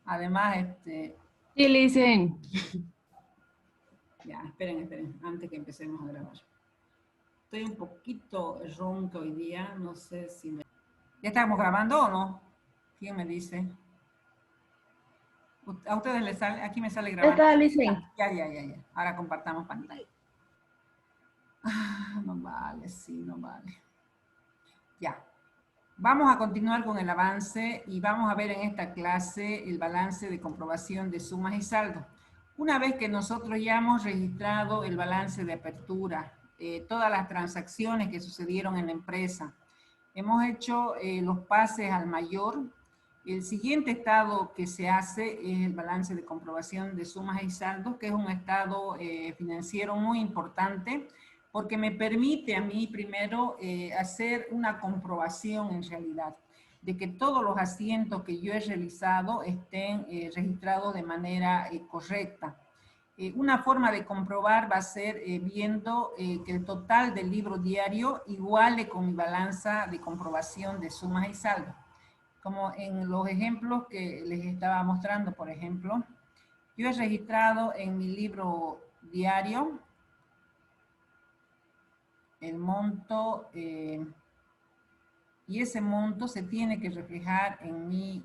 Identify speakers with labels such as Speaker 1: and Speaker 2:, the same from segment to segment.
Speaker 1: Además,
Speaker 2: Sí, listen.
Speaker 1: ya, esperen, antes que empecemos a grabar. Estoy un poquito ronca hoy día, no sé si me... ¿Ya estamos grabando o no? ¿Quién me dice? A ustedes les sale, aquí me sale grabando.
Speaker 2: Está, listen.
Speaker 1: Ya. Ahora compartamos pantalla. Ah, no vale, sí, no vale. Ya. Vamos a continuar con el avance y vamos a ver en esta clase el balance de comprobación de sumas y saldos. Una vez que nosotros ya hemos registrado el balance de apertura, todas las transacciones que sucedieron en la empresa, hemos hecho los pases al mayor, el siguiente estado que se hace es el balance de comprobación de sumas y saldos, que es un estado financiero muy importante, porque me permite a mí primero hacer una comprobación en realidad de que todos los asientos que yo he realizado estén registrados de manera correcta. Una forma de comprobar va a ser viendo que el total del libro diario iguale con mi balanza de comprobación de sumas y saldos. Como en los ejemplos que les estaba mostrando, por ejemplo, yo he registrado en mi libro diario el monto y ese monto se tiene que reflejar en mi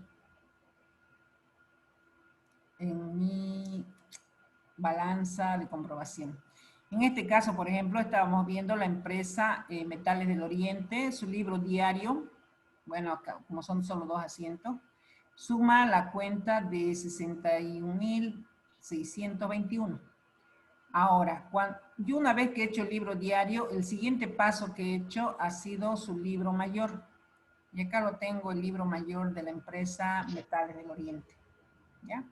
Speaker 1: balanza de comprobación. En este caso, por ejemplo, estábamos viendo la empresa Metales del Oriente, su libro diario, bueno, acá, como son solo dos asientos, suma la cuenta de 61.621. Ahora, yo una vez que he hecho el libro diario, el siguiente paso que he hecho ha sido su libro mayor. Y acá lo tengo, el libro mayor de la empresa Metales del Oriente. ¿Ya?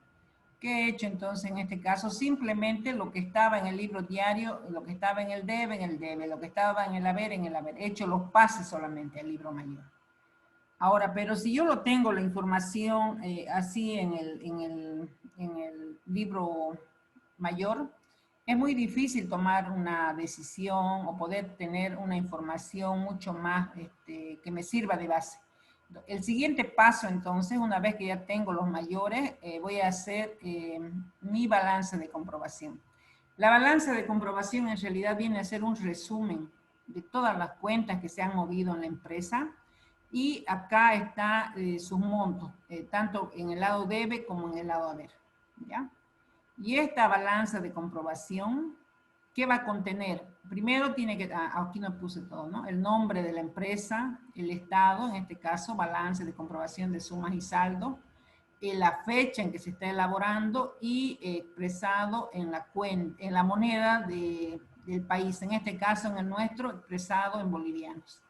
Speaker 1: ¿Qué he hecho entonces en este caso? Simplemente lo que estaba en el libro diario, lo que estaba en el debe, lo que estaba en el haber. He hecho los pases solamente al libro mayor. Ahora, pero si yo lo tengo la información así en el libro mayor, es muy difícil tomar una decisión o poder tener una información mucho más que me sirva de base. El siguiente paso, entonces, una vez que ya tengo los mayores, voy a hacer mi balance de comprobación. La balanza de comprobación en realidad viene a ser un resumen de todas las cuentas que se han movido en la empresa y acá está sus montos, tanto en el lado debe como en el lado haber. ¿Ya? Y esta balanza de comprobación, ¿qué va a contener? Primero tiene que, aquí no puse todo, ¿no? El nombre de la empresa, el estado, en este caso, balance de comprobación de sumas y saldos, la fecha en que se está elaborando y expresado en la moneda del país, en este caso en el nuestro, expresado en bolivianos.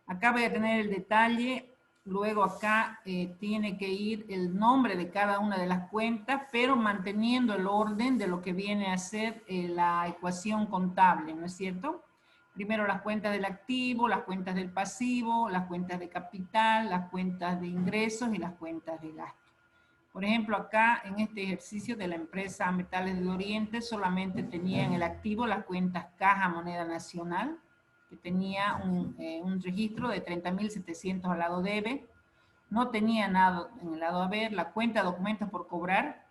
Speaker 1: Acá voy a tener el detalle, luego acá tiene que ir el nombre de cada una de las cuentas, pero manteniendo el orden de lo que viene a ser la ecuación contable, ¿no es cierto? Primero las cuentas del activo, las cuentas del pasivo, las cuentas de capital, las cuentas de ingresos y las cuentas de gasto. Por ejemplo, acá en este ejercicio de la empresa Metales del Oriente solamente tenía en el activo las cuentas Caja Moneda Nacional, que tenía un registro de 30.700 al lado debe. No tenía nada en el lado haber, la cuenta de documentos por cobrar,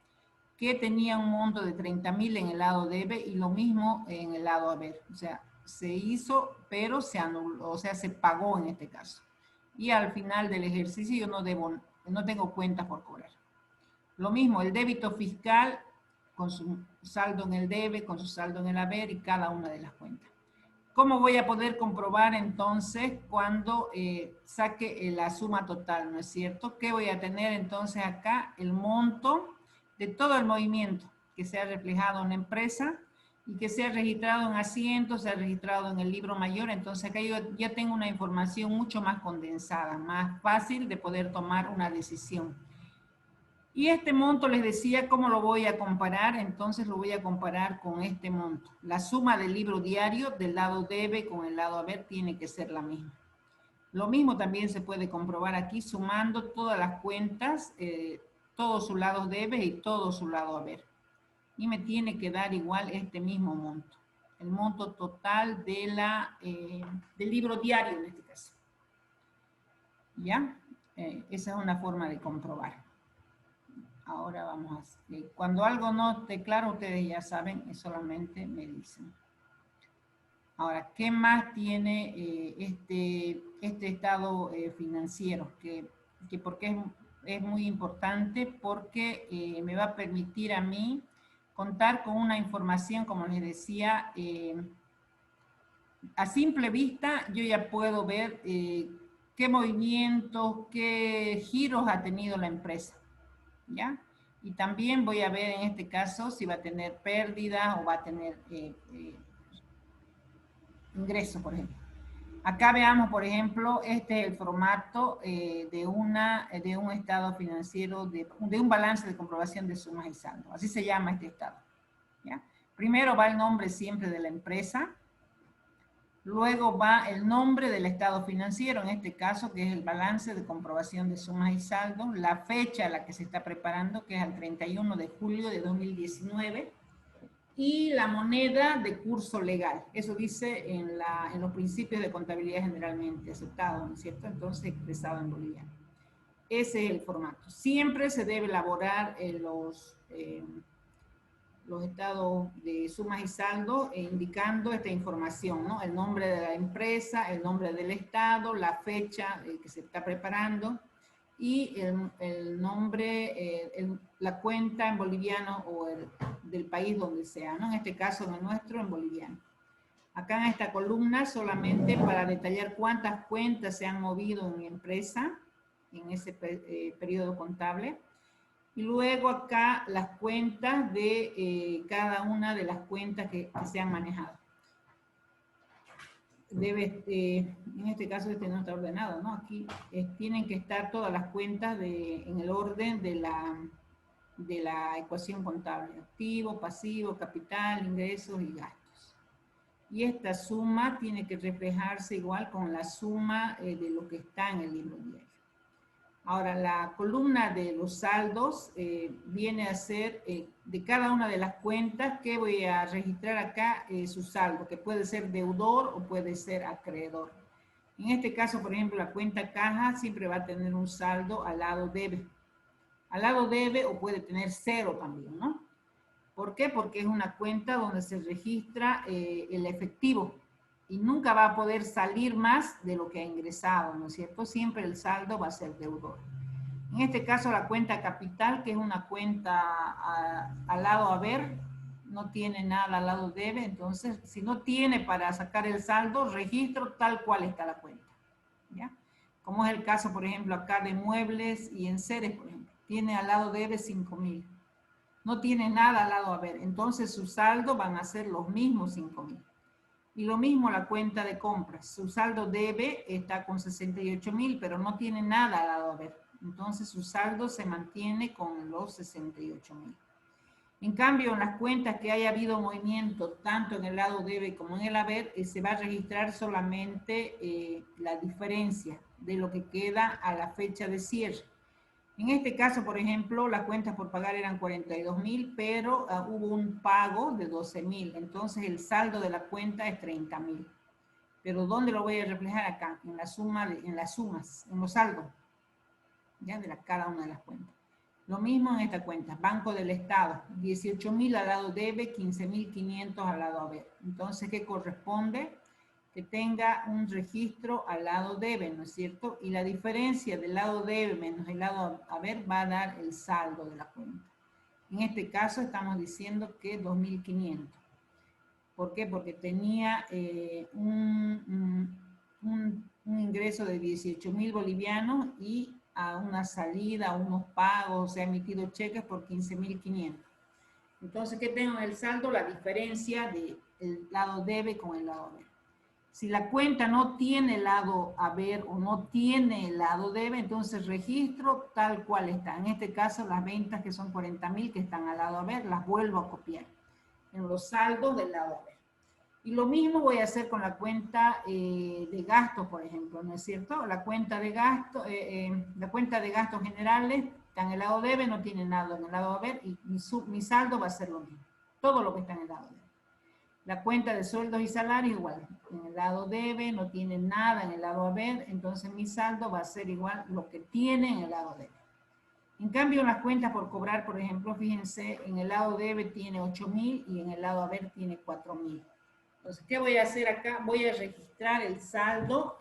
Speaker 1: que tenía un monto de 30.000 en el lado debe y lo mismo en el lado haber. O sea, se hizo, pero se anuló, o sea, se pagó en este caso. Y al final del ejercicio yo no tengo cuentas por cobrar. Lo mismo, el débito fiscal con su saldo en el debe, con su saldo en el haber y cada una de las cuentas. ¿Cómo voy a poder comprobar entonces cuando saque la suma total, no es cierto? ¿Qué voy a tener entonces acá? El monto de todo el movimiento que se ha reflejado en la empresa y que se ha registrado en asientos, se ha registrado en el libro mayor. Entonces acá yo ya tengo una información mucho más condensada, más fácil de poder tomar una decisión. Y este monto les decía cómo lo voy a comparar, entonces lo voy a comparar con este monto. La suma del libro diario del lado debe con el lado haber tiene que ser la misma. Lo mismo también se puede comprobar aquí sumando todas las cuentas, todos sus lados debe y todo su lado haber. Y me tiene que dar igual este mismo monto. El monto total del libro diario en este caso. ¿Ya? Esa es una forma de comprobar. Ahora vamos a hacer. Cuando algo no esté claro, ustedes ya saben, solamente me dicen. Ahora, ¿qué más tiene este estado financiero? Porque es muy importante, porque me va a permitir a mí contar con una información, como les decía, a simple vista yo ya puedo ver qué movimientos, qué giros ha tenido la empresa, ¿ya? Y también voy a ver en este caso si va a tener pérdida o va a tener ingresos, por ejemplo. Acá veamos, por ejemplo, este es el formato de un estado financiero, de un balance de comprobación de sumas y saldos. Así se llama este estado, ¿ya? Primero va el nombre siempre de la empresa, luego va el nombre del estado financiero, en este caso, que es el balance de comprobación de sumas y saldos, la fecha a la que se está preparando, que es el 31 de julio de 2019, y la moneda de curso legal. Eso dice en los principios de contabilidad generalmente aceptados, ¿no es cierto? Entonces, expresado en boliviano. Ese es el formato. Siempre se debe elaborar los estados de sumas y saldos indicando esta información, ¿no? El nombre de la empresa, el nombre del estado, la fecha que se está preparando y el nombre, la cuenta en boliviano o del país donde sea, ¿no? En este caso de nuestro en boliviano. Acá en esta columna solamente para detallar cuántas cuentas se han movido en mi empresa en ese periodo contable. Y luego acá las cuentas de cada una de las cuentas que se han manejado. En este caso no está ordenado, ¿no? Aquí tienen que estar todas las cuentas en el orden de la ecuación contable. Activo, pasivo, capital, ingresos y gastos. Y esta suma tiene que reflejarse igual con la suma de lo que está en el libro diario. Ahora, la columna de los saldos viene a ser de cada una de las cuentas que voy a registrar acá su saldo, que puede ser deudor o puede ser acreedor. En este caso, por ejemplo, la cuenta caja siempre va a tener un saldo al lado debe. Al lado debe o puede tener cero también, ¿no? ¿Por qué? Porque es una cuenta donde se registra el efectivo y nunca va a poder salir más de lo que ha ingresado, ¿no es cierto? Siempre el saldo va a ser deudor. En este caso la cuenta capital, que es una cuenta al lado haber, no tiene nada al lado debe, entonces si no tiene para sacar el saldo, registro tal cual está la cuenta, ¿ya? Como es el caso, por ejemplo, acá de muebles y enseres, por ejemplo, tiene al lado debe 5.000. No tiene nada al lado haber, entonces su saldo van a ser los mismos 5.000. Y lo mismo la cuenta de compras, su saldo debe está con 68.000, pero no tiene nada al lado haber, entonces su saldo se mantiene con los 68.000. En cambio, en las cuentas que haya habido movimiento tanto en el lado debe como en el haber, se va a registrar solamente la diferencia de lo que queda a la fecha de cierre. En este caso, por ejemplo, las cuentas por pagar eran 42.000, pero hubo un pago de 12.000. Entonces, el saldo de la cuenta es 30.000. Pero ¿dónde lo voy a reflejar? Acá, en la suma, en las sumas, en los saldos, ya de cada una de las cuentas. Lo mismo en esta cuenta, Banco del Estado, 18.000 al lado debe, 15.500 al lado haber. Entonces, ¿qué corresponde? Que tenga un registro al lado debe, ¿no es cierto? Y la diferencia del lado debe menos el lado haber va a dar el saldo de la cuenta. En este caso estamos diciendo que 2.500. ¿Por qué? Porque tenía un ingreso de 18.000 bolivianos y a una salida, a unos pagos, se ha emitido cheques por 15.500. Entonces, ¿qué tengo en el saldo? La diferencia del lado debe con el lado haber. Si la cuenta no tiene el lado haber o no tiene el lado debe, entonces registro tal cual está. En este caso, las ventas que son 40.000 que están al lado haber, las vuelvo a copiar en los saldos del lado haber. Y lo mismo voy a hacer con la cuenta de gastos, por ejemplo, ¿no es cierto? La cuenta de gastos generales está en el lado debe, no tiene nada en el lado haber y mi saldo va a ser lo mismo. Todo lo que está en el lado debe. La cuenta de sueldos y salarios igual, en el lado debe, no tiene nada en el lado haber, entonces mi saldo va a ser igual lo que tiene en el lado debe. En cambio, en las cuentas por cobrar, por ejemplo, fíjense, en el lado debe tiene 8.000 y en el lado haber tiene 4.000. Entonces, ¿qué voy a hacer acá? Voy a registrar el saldo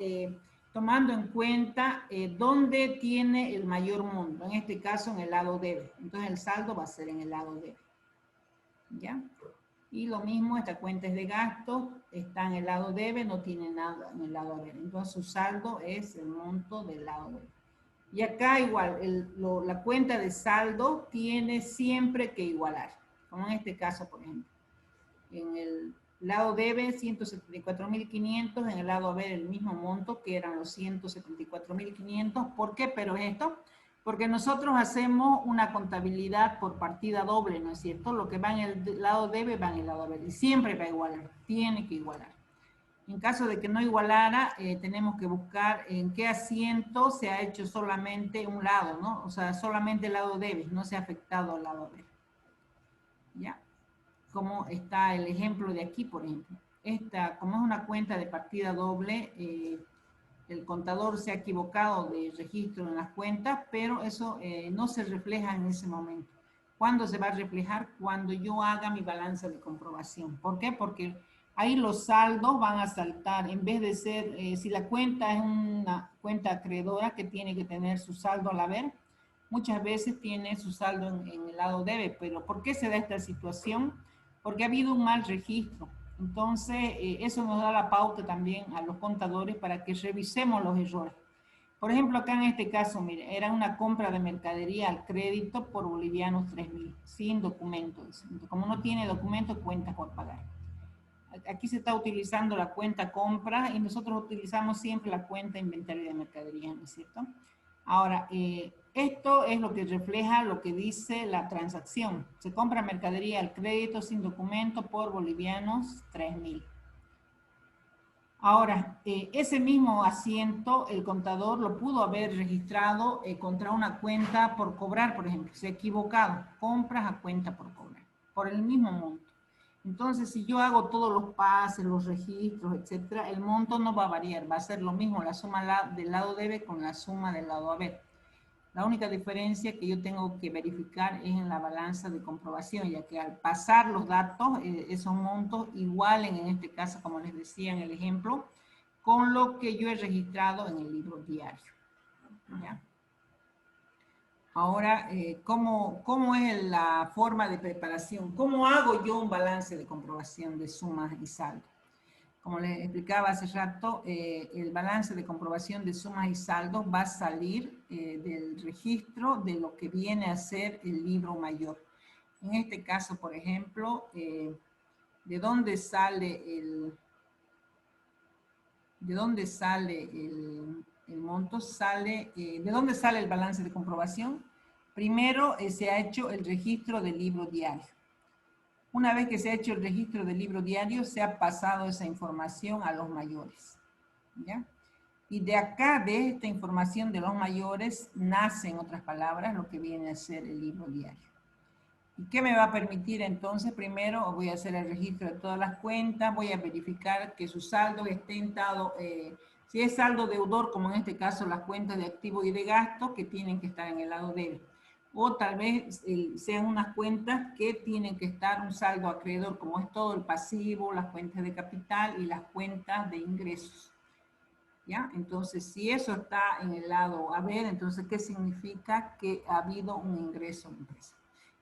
Speaker 1: tomando en cuenta dónde tiene el mayor monto. En este caso, en el lado debe. Entonces, el saldo va a ser en el lado debe. ¿Ya? Y lo mismo, esta cuenta es de gasto, está en el lado debe, no tiene nada en el lado haber. Entonces, su saldo es el monto del lado debe. Y acá igual, la cuenta de saldo tiene siempre que igualar, como en este caso, por ejemplo. En el lado debe 174.500, en el lado haber el mismo monto que eran los 174.500. ¿Por qué? Pero esto, porque nosotros hacemos una contabilidad por partida doble, ¿no es cierto? Lo que va en el lado debe va en el lado haber y siempre va a igualar, tiene que igualar. En caso de que no igualara, tenemos que buscar en qué asiento se ha hecho solamente un lado, ¿no? O sea, solamente el lado debe, no se ha afectado al lado haber. ¿Ya? Como está el ejemplo de aquí, por ejemplo. Esta, como es una cuenta de partida doble, el contador se ha equivocado de registro en las cuentas, pero eso no se refleja en ese momento. ¿Cuándo se va a reflejar? Cuando yo haga mi balanza de comprobación. ¿Por qué? Porque ahí los saldos van a saltar. En vez de ser, si la cuenta es una cuenta acreedora que tiene que tener su saldo al haber, muchas veces tiene su saldo en el lado debe. Pero ¿por qué se da esta situación? Porque ha habido un mal registro. Entonces, eso nos da la pauta también a los contadores para que revisemos los errores. Por ejemplo, acá en este caso, mire, era una compra de mercadería al crédito por bolivianos 3.000, sin documentos. Como no tiene documento, cuenta por pagar. Aquí se está utilizando la cuenta compra y nosotros utilizamos siempre la cuenta inventario de mercadería, ¿no es cierto? Ahora, esto es lo que refleja lo que dice la transacción. Se compra mercadería al crédito sin documento por bolivianos 3.000. Ahora, ese mismo asiento, el contador lo pudo haber registrado contra una cuenta por cobrar, por ejemplo. Se ha equivocado. Compras a cuenta por cobrar, por el mismo monto. Entonces, si yo hago todos los pases, los registros, etcétera, el monto no va a variar. Va a ser lo mismo la suma del lado debe con la suma del lado haber. La única diferencia que yo tengo que verificar es en la balanza de comprobación, ya que al pasar los datos, esos montos igualen, en este caso, como les decía en el ejemplo, con lo que yo he registrado en el libro diario. ¿Ya? Ahora, ¿cómo es la forma de preparación? ¿Cómo hago yo un balance de comprobación de sumas y saldos? Como les explicaba hace rato, el balance de comprobación de sumas y saldos va a salir del registro de lo que viene a ser el libro mayor. En este caso, por ejemplo, ¿de dónde sale el monto? ¿De dónde sale el balance de comprobación? Primero se ha hecho el registro del libro diario. Una vez que se ha hecho el registro del libro diario, se ha pasado esa información a los mayores. ¿Ya? Y de acá, de esta información de los mayores, nace, en otras palabras, lo que viene a ser el libro diario. ¿Y qué me va a permitir entonces? Primero voy a hacer el registro de todas las cuentas, voy a verificar que su saldo esté dado, si es saldo deudor, como en este caso las cuentas de activo y de gasto, que tienen que estar en el lado debe. O tal vez sean unas cuentas que tienen que estar un saldo acreedor, como es todo el pasivo, las cuentas de capital y las cuentas de ingresos. ¿Ya? Entonces, si eso está en el lado haber, entonces, ¿qué significa? Que ha habido un ingreso en empresa.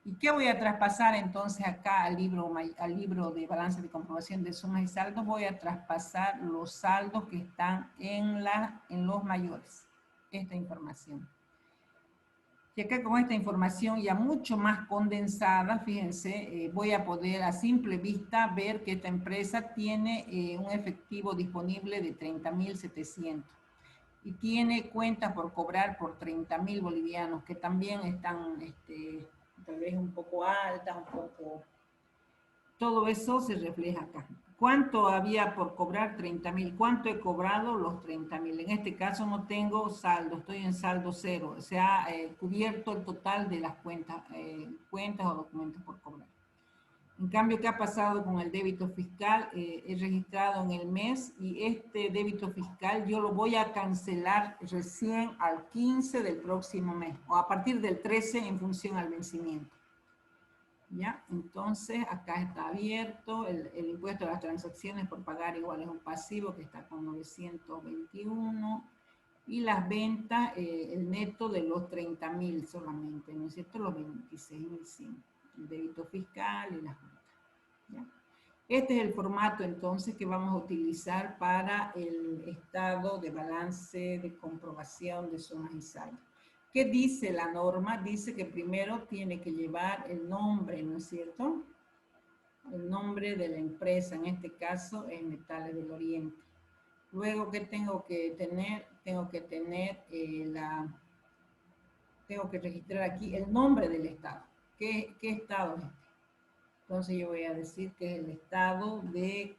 Speaker 1: ¿Y qué voy a traspasar entonces acá al libro de balance de comprobación de sumas y saldos? Voy a traspasar los saldos que están en los mayores, esta información. Y acá con esta información ya mucho más condensada, fíjense, voy a poder a simple vista ver que esta empresa tiene un efectivo disponible de 30.700 y tiene cuentas por cobrar por 30.000 bolivianos, que también están tal vez un poco altas, un poco... Todo eso se refleja acá. ¿Cuánto había por cobrar? 30.000. ¿Cuánto he cobrado? Los 30.000. En este caso no tengo saldo, estoy en saldo cero. Se ha cubierto el total de las cuentas o documentos por cobrar. En cambio, ¿qué ha pasado con el débito fiscal? He registrado en el mes y este débito fiscal yo lo voy a cancelar recién al 15 del próximo mes o a partir del 13 en función al vencimiento. ¿Ya? Entonces, acá está abierto el impuesto a las transacciones por pagar igual es un pasivo que está con 921 y las ventas, el neto de los 30.000 solamente, ¿no es cierto? Los 26.100, el débito fiscal y las ventas. ¿Ya? Este es el formato entonces que vamos a utilizar para el estado de balance de comprobación de sumas y saldos. ¿Qué dice la norma? Dice que primero tiene que llevar el nombre, ¿no es cierto? El nombre de la empresa, en este caso es Metales del Oriente. Luego, ¿qué tengo que tener? Tengo que registrar aquí el nombre del estado. ¿Qué estado es este? Entonces yo voy a decir que es el estado de,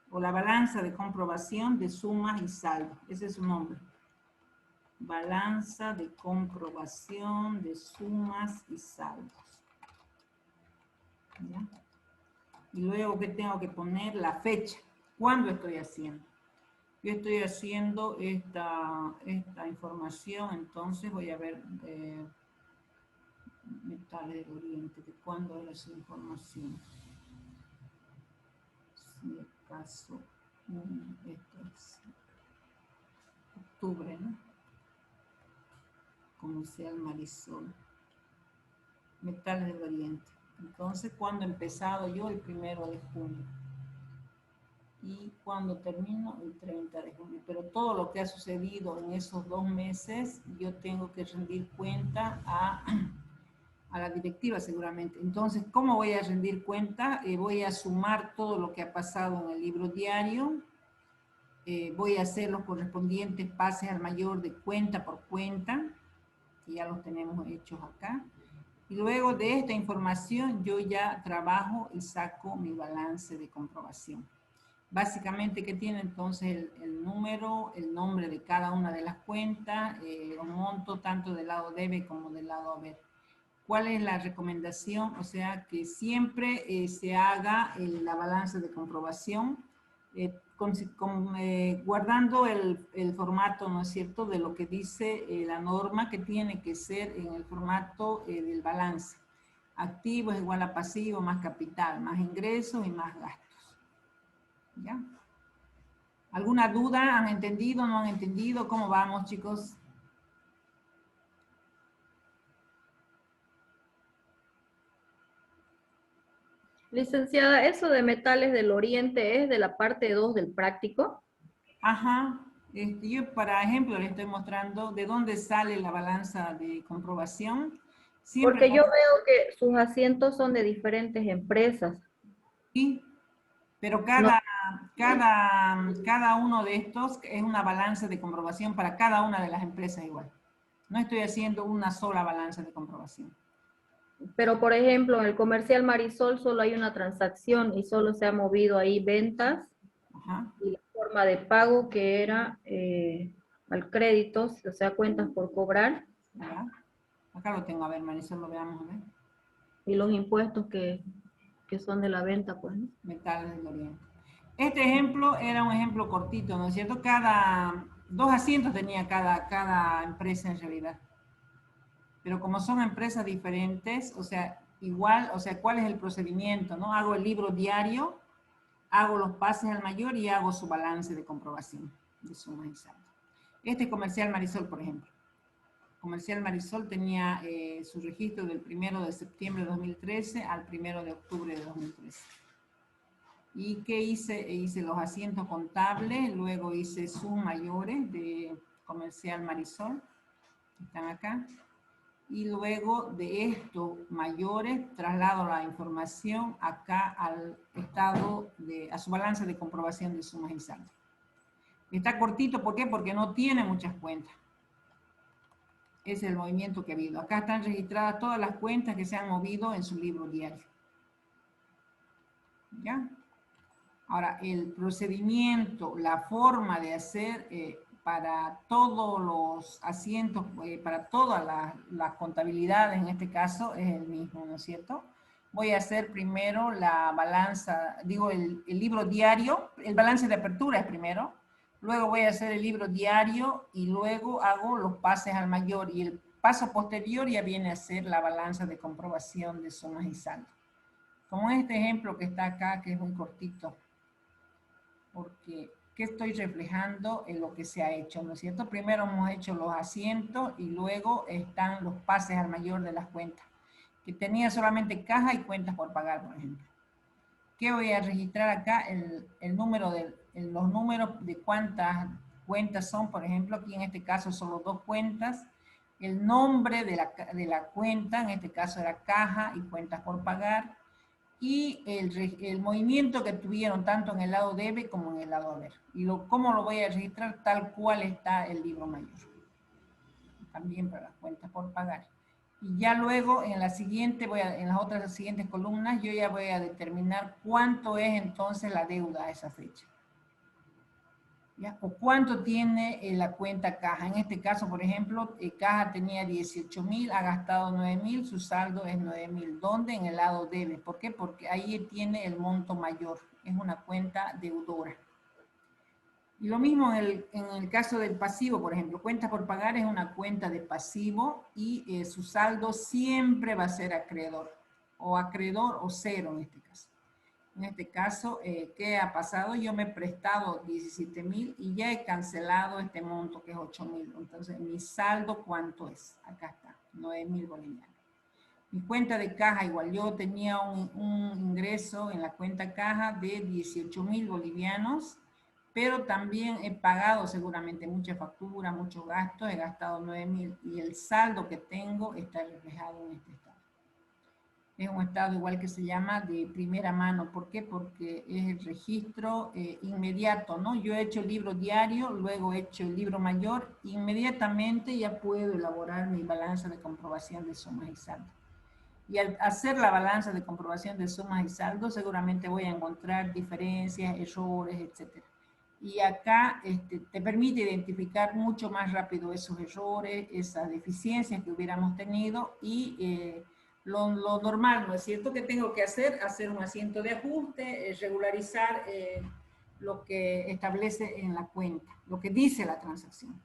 Speaker 1: o la balanza de comprobación de sumas y saldos. Ese es su nombre. Balanza de comprobación de sumas y saldos. ¿Ya? Y luego que tengo que poner la fecha. ¿Cuándo estoy haciendo? Yo estoy haciendo esta información, entonces voy a ver Metales del Oriente, de cuándo era su información. Si acaso, esto es octubre, ¿no? Comercial Marisol. Metales del Oriente. Entonces, ¿cuándo he empezado yo? El 1 de junio. Y cuando termino, el 30 de junio. Pero todo lo que ha sucedido en esos 2 meses, yo tengo que rendir cuenta a la directiva seguramente. Entonces, ¿cómo voy a rendir cuenta? Voy a sumar todo lo que ha pasado en el libro diario. Voy a hacer los correspondientes pases al mayor de cuenta por cuenta, que ya los tenemos hechos acá. Y luego de esta información yo ya trabajo y saco mi balance de comprobación. Básicamente, ¿qué tiene entonces el número, el nombre de cada una de las cuentas, un monto tanto del lado debe como del lado haber? ¿Cuál es la recomendación? O sea, que siempre se haga la balanza de comprobación guardando el formato, ¿no es cierto?, de lo que dice la norma, que tiene que ser en el formato del balance. Activo es igual a pasivo más capital, más ingresos y más gastos. ¿Ya? ¿Alguna duda? ¿Han entendido? ¿No han entendido? ¿Cómo vamos, chicos?
Speaker 3: Licenciada, ¿eso de Metales del Oriente es de la parte 2 del práctico?
Speaker 1: Ajá. Yo, por ejemplo, le estoy mostrando de dónde sale la balanza de comprobación. Siempre
Speaker 3: Porque yo veo que sus asientos son de diferentes empresas.
Speaker 1: sí, pero
Speaker 3: No,
Speaker 1: cada uno de estos es una balanza de comprobación para cada una de las empresas igual. No estoy haciendo una sola balanza de comprobación.
Speaker 3: pero, por ejemplo, en el comercial Marisol solo hay una transacción y solo se ha movido ahí ventas.
Speaker 1: Ajá.
Speaker 3: Y la forma de pago que era al crédito, o sea, cuentas por cobrar.
Speaker 1: Ya. Acá lo tengo, a ver, Marisol, lo veamos, a ver.
Speaker 3: Y los impuestos que son de la venta, pues, ¿no?
Speaker 1: Metales del Oriente. Este ejemplo era un ejemplo cortito, ¿no es cierto? Dos asientos tenía cada empresa en realidad. Pero como son empresas diferentes, o sea, igual, o sea, ¿cuál es el procedimiento, no? Hago el libro diario, hago los pases al mayor y hago su balance de comprobación de sumas y saldos. Este comercial Marisol, por ejemplo. Comercial Marisol tenía su registro del 1 de septiembre de 2013 al 1 de octubre de 2013. ¿Y qué hice? Hice los asientos contables, luego hice sus mayores de Comercial Marisol, que están acá. Y luego de estos mayores traslado la información acá al estado, a su balance de comprobación de sumas y saldos. Está cortito, ¿por qué? Porque no tiene muchas cuentas. Es el movimiento que ha habido. Acá están registradas todas las cuentas que se han movido en su libro diario. ¿Ya? Ahora, el procedimiento, la forma de hacer para todos los asientos, para todas las contabilidades en este caso, es el mismo, ¿no es cierto? voy a hacer primero la balanza, digo, el libro diario, el balance de apertura es primero, luego voy a hacer el libro diario y luego hago los pases al mayor y el paso posterior ya viene a ser la balanza de comprobación de sumas y saldos. Como este ejemplo que está acá, que es muy cortito, porque ¿qué estoy reflejando en lo que se ha hecho? ¿No es cierto? Primero hemos hecho los asientos y luego están los pases al mayor de las cuentas, que tenía solamente caja y cuentas por pagar, por ejemplo. ¿Qué voy a registrar acá? El número los números de cuántas cuentas son, por ejemplo, aquí en este caso solo 2 cuentas, el nombre de la cuenta, en este caso era caja y cuentas por pagar, y el movimiento que tuvieron tanto en el lado debe como en el lado haber. Y cómo lo voy a registrar tal cual está el libro mayor. También para las cuentas por pagar. Y ya luego en la siguiente, en las otras siguientes columnas, yo ya voy a determinar cuánto es entonces la deuda a esa fecha. ¿Ya? O cuánto tiene la cuenta caja. En este caso, por ejemplo, caja tenía 18.000, ha gastado 9.000, su saldo es 9.000. ¿Dónde? En el lado debe. ¿Por qué? Porque ahí tiene el monto mayor. Es una cuenta deudora. Y lo mismo en el caso del pasivo, por ejemplo, cuenta por pagar es una cuenta de pasivo y su saldo siempre va a ser acreedor o cero en este caso. En este caso, ¿qué ha pasado? Yo me he prestado 17.000 y ya he cancelado este monto que es 8.000. Entonces, mi saldo, ¿cuánto es? Acá está, 9.000 bolivianos. Mi cuenta de caja, igual yo tenía un ingreso en la cuenta caja de 18.000 bolivianos, pero también he pagado seguramente mucha factura, muchos gastos, he gastado 9.000 y el saldo que tengo está reflejado en este estado. Es un estado igual que se llama de primera mano. ¿Por qué? Porque es el registro inmediato, ¿no? Yo he hecho el libro diario, luego he hecho el libro mayor, inmediatamente ya puedo elaborar mi balanza de comprobación de sumas y saldos. Y al hacer la balanza de comprobación de sumas y saldos, seguramente voy a encontrar diferencias, errores, etc. Y acá te permite identificar mucho más rápido esos errores, esas deficiencias que hubiéramos tenido y lo normal, ¿no es cierto? ¿Qué tengo que hacer? Hacer un asiento de ajuste, regularizar lo que establece en la cuenta, lo que dice la transacción.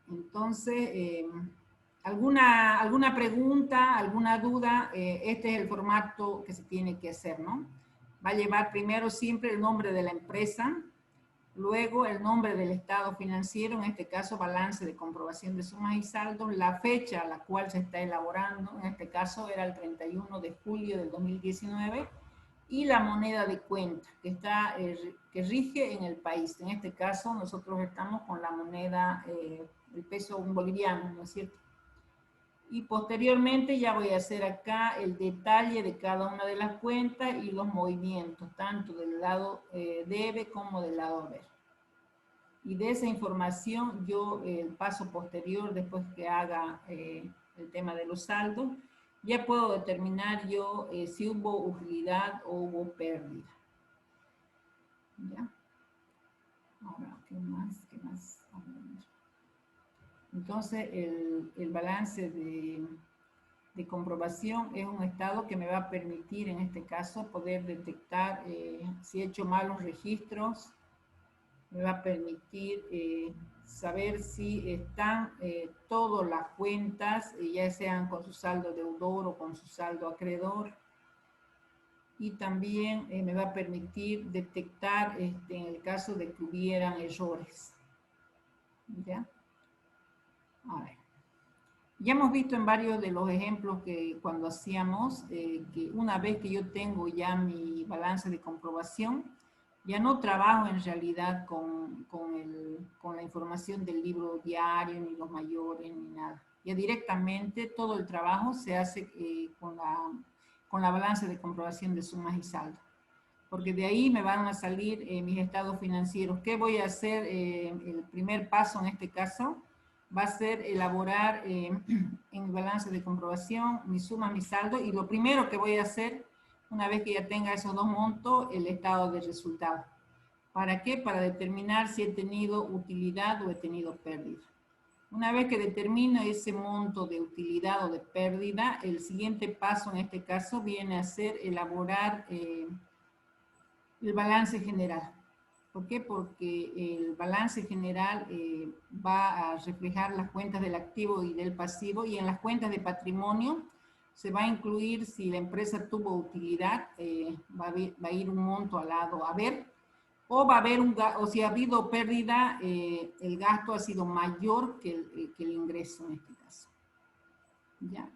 Speaker 1: Entonces, ¿alguna pregunta, alguna duda? Este es el formato que se tiene que hacer, ¿no? Va a llevar primero siempre el nombre de la empresa, luego el nombre del estado financiero, en este caso balance de comprobación de sumas y saldos, la fecha a la cual se está elaborando, en este caso era el 31 de julio del 2019, y la moneda de cuenta que rige en el país. En este caso nosotros estamos con la moneda, el peso boliviano, ¿no es cierto? Y posteriormente ya voy a hacer acá el detalle de cada una de las cuentas y los movimientos, tanto del lado debe como del lado haber. Y de esa información yo, el paso posterior, después que haga el tema de los saldos, ya puedo determinar yo si hubo utilidad o hubo pérdida. ¿Ya? Ahora, ¿qué más? ¿Qué más? Entonces, el balance de comprobación es un estado que me va a permitir, en este caso, poder detectar si he hecho malos registros, me va a permitir saber si están todas las cuentas, ya sean con su saldo deudor o con su saldo acreedor. Y también me va a permitir detectar en el caso de que hubieran errores. ¿Ya? A ver. Ya hemos visto en varios de los ejemplos que cuando hacíamos, que una vez que yo tengo ya mi balance de comprobación, ya no trabajo en realidad con la información del libro diario, ni los mayores, ni nada. Ya directamente todo el trabajo se hace con la balanza de comprobación de sumas y saldos. Porque de ahí me van a salir mis estados financieros. ¿Qué voy a hacer? El primer paso en este caso va a ser elaborar en el balance de comprobación mis sumas, mis saldos. Y lo primero que voy a hacer, una vez que ya tenga esos dos montos, el estado de resultado. ¿Para qué? Para determinar si he tenido utilidad o he tenido pérdida. Una vez que determino ese monto de utilidad o de pérdida, el siguiente paso en este caso viene a ser elaborar el balance general. ¿Por qué? Porque el balance general va a reflejar las cuentas del activo y del pasivo, y en las cuentas de patrimonio se va a incluir si la empresa tuvo utilidad, va a ir un monto al lado haber, o va a haber o si ha habido pérdida, el gasto ha sido mayor que el ingreso en este caso. ¿Ya?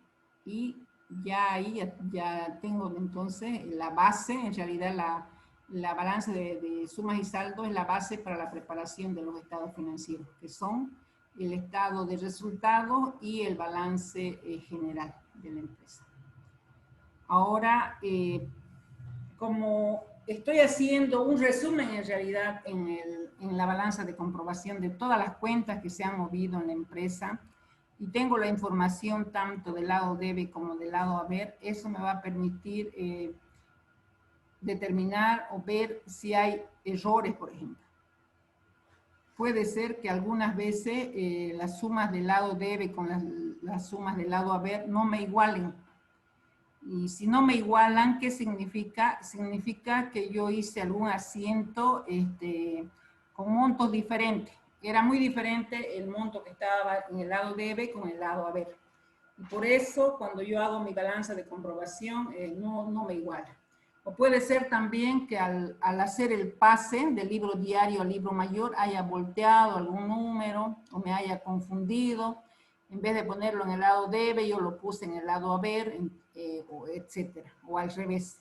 Speaker 1: Y ya ahí ya tengo entonces la base, en realidad la balanza de sumas y saldos es la base para la preparación de los estados financieros, que son el estado de resultados y el balance general de la empresa. Ahora, como estoy haciendo un resumen en realidad en la balanza de comprobación de todas las cuentas que se han movido en la empresa, y tengo la información tanto del lado debe como del lado haber, eso me va a permitir determinar o ver si hay errores, por ejemplo. Puede ser que algunas veces las sumas del lado debe con las sumas del lado haber no me igualen. Y si no me igualan, ¿qué significa? Significa que yo hice algún asiento con montos diferentes. Era muy diferente el monto que estaba en el lado debe con el lado haber. Y por eso, cuando yo hago mi balanza de comprobación, no me iguala. O puede ser también que al hacer el pase del libro diario al libro mayor haya volteado algún número o me haya confundido. En vez de ponerlo en el lado debe, yo lo puse en el lado haber, etcétera, o al revés.